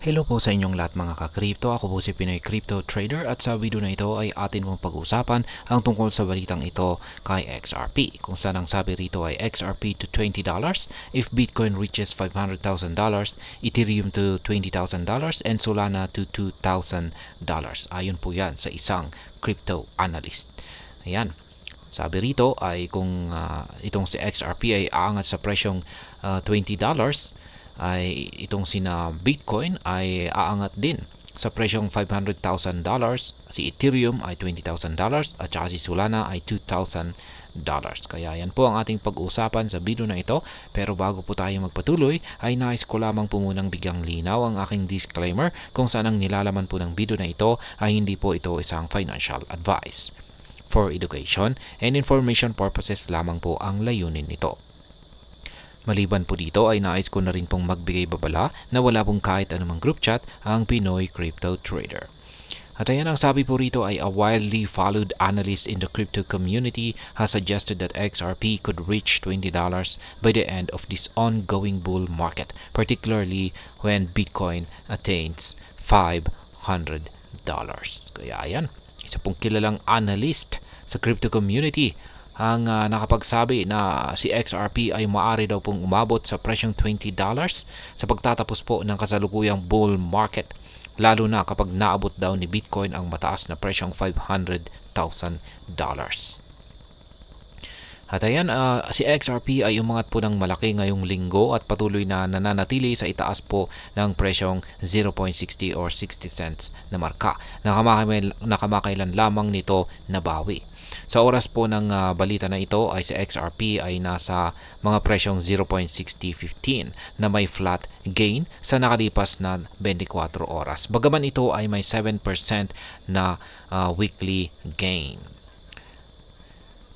Hello po sa inyong lahat mga ka-crypto. Ako po si Pinoy Crypto Trader at sa video na ito ay atin mong pag-usapan ang tungkol sa balitang ito kay XRP. Kung saan ang sabi rito ay XRP to $20 if Bitcoin reaches $500,000, Ethereum to $20,000 and Solana to $2,000. Ayon po yan sa isang crypto analyst. Ayan. Sabi rito ay kung itong si XRP ay aangat sa presyong $20, ay itong sina Bitcoin ay aangat din sa presyong $500,000, si Ethereum ay $20,000 at saka si Solana ay $2,000. Kaya yan po ang ating pag-uusapan sa video na ito. Pero bago po tayo magpatuloy ay nais ko lamang po munang bigyang linaw ang aking disclaimer kung saan ang nilalaman po ng video na ito ay hindi po ito isang financial advice. For education and information purposes lamang po ang layunin nito. Maliban po dito ay nais ko na rin pong magbigay babala na wala pong kahit anumang group chat ang Pinoy Crypto Trader. At ayan ang sabi po rito ay a widely followed analyst in the crypto community has suggested that XRP could reach $20 by the end of this ongoing bull market, particularly when Bitcoin attains $500. Kaya ayan, isa pong kilalang analyst sa crypto community ang nakapagsabi na si XRP ay maaari daw pong umabot sa presyong $20 sa pagtatapos po ng kasalukuyang bull market, lalo na kapag naabot daw ni Bitcoin ang mataas na presyong $500,000. At ayan, si XRP ay umangat po ng malaki ngayong linggo at patuloy na nananatili sa itaas po ng presyong 0.60 or 60 cents na marka. Nakamakailan lamang nito nabawi. Sa oras po ng balita na ito ay si XRP ay nasa mga presyong 0.6015 na may flat gain sa nakalipas na 24 oras. Bagaman ito ay may 7% na weekly gain.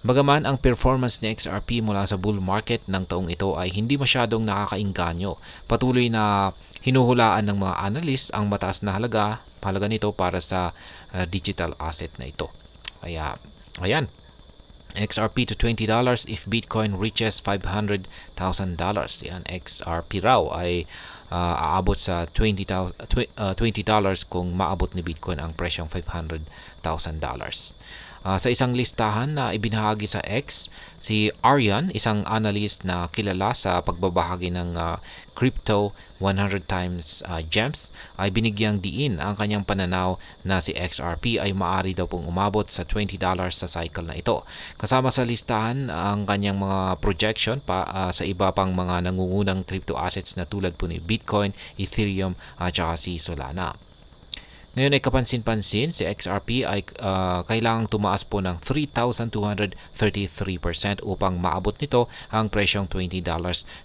Bagaman ang performance ni XRP mula sa bull market ng taong ito ay hindi masyadong nakakainganyo, patuloy na hinuhulaan ng mga analyst ang mataas na halaga nito para sa digital asset na ito. Kaya, ayan, XRP to $20 if Bitcoin reaches $500,000. Yan, XRP raw ay aabot sa $20 kung maabot ni Bitcoin ang presyong $500,000. Sa isang listahan na ibinahagi sa X, si Aryan, isang analyst na kilala sa pagbabahagi ng crypto 100 times gems, ay binigyang diin ang kanyang pananaw na si XRP ay maaari daw pong umabot sa $20 sa cycle na ito. Kasama sa listahan ang kanyang mga projection sa iba pang mga nangungunang crypto assets na tulad po ni Bitcoin, Ethereum at saka si Solana. Ngayon ay kapansin-pansin, si XRP ay kailangang tumaas po ng 3,233% upang maabot nito ang presyong $20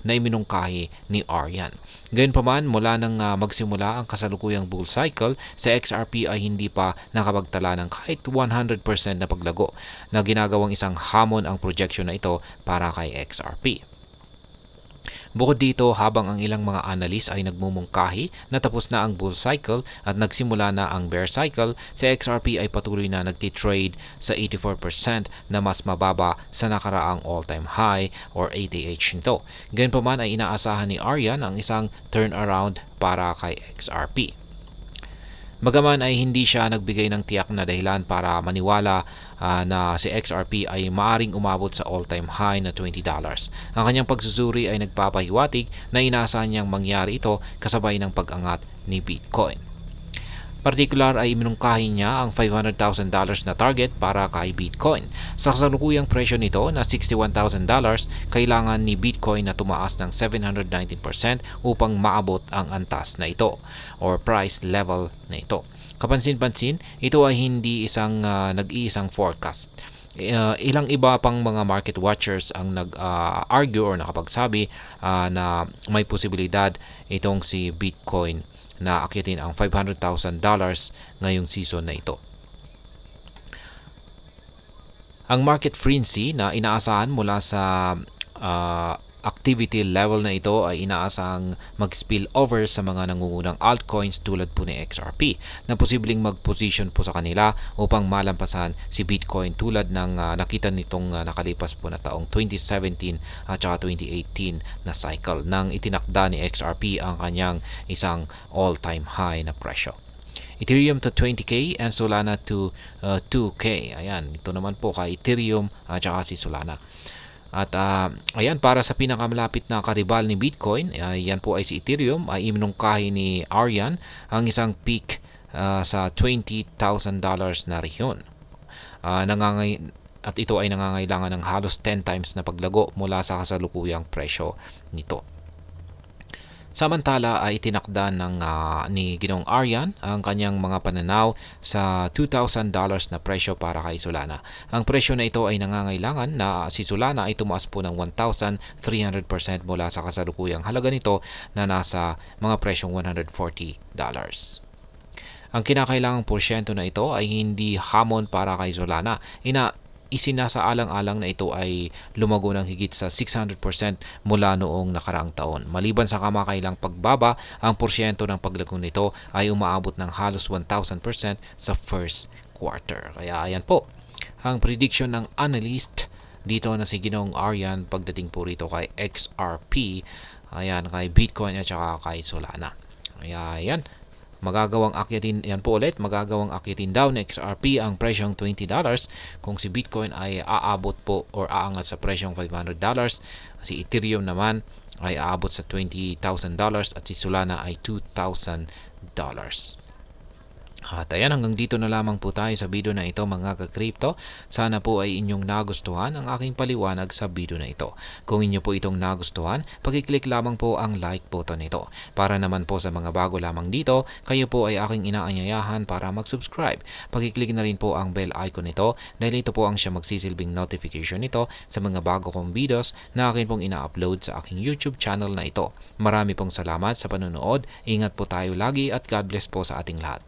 na iminungkahi ni Aryan. Gayunpaman, mula nang magsimula ang kasalukuyang bull cycle, si XRP ay hindi pa nakapagtala ng kahit 100% na paglago na ginagawang isang hamon ang projection na ito para kay XRP. Bukod dito, habang ang ilang mga analyst ay nagmumungkahi na tapos na ang bull cycle at nagsimula na ang bear cycle, si XRP ay patuloy na nagtitrade sa 84% na mas mababa sa nakaraang all-time high or ATH nito. Gayunpaman ay inaasahan ni Aryan ang isang turnaround para kay XRP. Bagaman ay hindi siya nagbigay ng tiyak na dahilan para maniwala na si XRP ay maaring umabot sa all-time high na $20. Ang kanyang pagsusuri ay nagpapahiwatig na inaasahan niyang mangyari ito kasabay ng pag-angat ni Bitcoin. Partikular ay iminungkahi niya ang $500,000 na target para kay Bitcoin. Sa kasalukuyang presyo nito na $61,000, kailangan ni Bitcoin na tumaas ng 719% upang maabot ang antas na ito or price level na ito. Kapansin-pansin, ito ay hindi isang nag-iisang forecast. Ilang iba pang mga market watchers ang nag-argue or nakapagsabi na may posibilidad itong si Bitcoin na akitin ang $500,000 ngayong season na ito. Ang market frenzy na inaasahan mula sa activity level na ito ay inaasang mag-spill over sa mga nangungunang altcoins tulad po ni XRP na posibleng mag-position po sa kanila upang malampasan si Bitcoin tulad ng nakita nitong nakalipas po na taong 2017 at saka 2018 na cycle nang itinakda ni XRP ang kanyang isang all-time high na presyo. Ethereum to 20k and Solana to 2k. Ayan, ito naman po kay Ethereum at saka si Solana. At ayan, para sa pinakamalapit na karibal ni Bitcoin, yan po ay si Ethereum, ay iminungkahi ni Aryan ang isang peak sa $20,000 na rehiyon. At ito ay nangangailangan ng halos 10 times na paglago mula sa kasalukuyang presyo nito. Samantala ay itinakda ni Ginoong Aryan ang kanyang mga pananaw sa $2,000 na presyo para kay Solana. Ang presyo na ito ay nangangailangan na si Solana ay tumaas po ng 1,300% mula sa kasalukuyang halaga nito na nasa mga presyong $140. Ang kinakailangang porsyento na ito ay hindi hamon para kay Solana. Isinasaalang-alang na ito ay lumago ng higit sa 600% mula noong nakaraang taon. Maliban sa kamakailang pagbaba, ang porsyento ng paglago nito ay umaabot ng halos 1,000% sa first quarter. Kaya ayan po, ang prediction ng analyst dito na si Ginoong Aryan pagdating po rito kay XRP, ayan, kay Bitcoin at saka kay Solana. Kaya ayan, magagawang akyatin daw ng XRP ang presyong $20 kung si Bitcoin ay aabot po or aangat sa presyong $500. Si Ethereum naman ay aabot sa $20,000 at si Solana ay $2,000. At ayan, hanggang dito na lamang po tayo sa video na ito mga ka-crypto. Sana po ay inyong nagustuhan ang aking paliwanag sa video na ito. Kung inyo po itong nagustuhan, pakiclick lamang po ang like button nito. Para naman po sa mga bago lamang dito, kayo po ay aking inaanyayahan para mag-subscribe. Pakiclick na rin po ang bell icon nito dahil ito po ang siya magsisilbing notification nito sa mga bago kong videos na akin pong ina-upload sa aking YouTube channel na ito. Marami pong salamat sa panonood. Ingat po tayo lagi at God bless po sa ating lahat.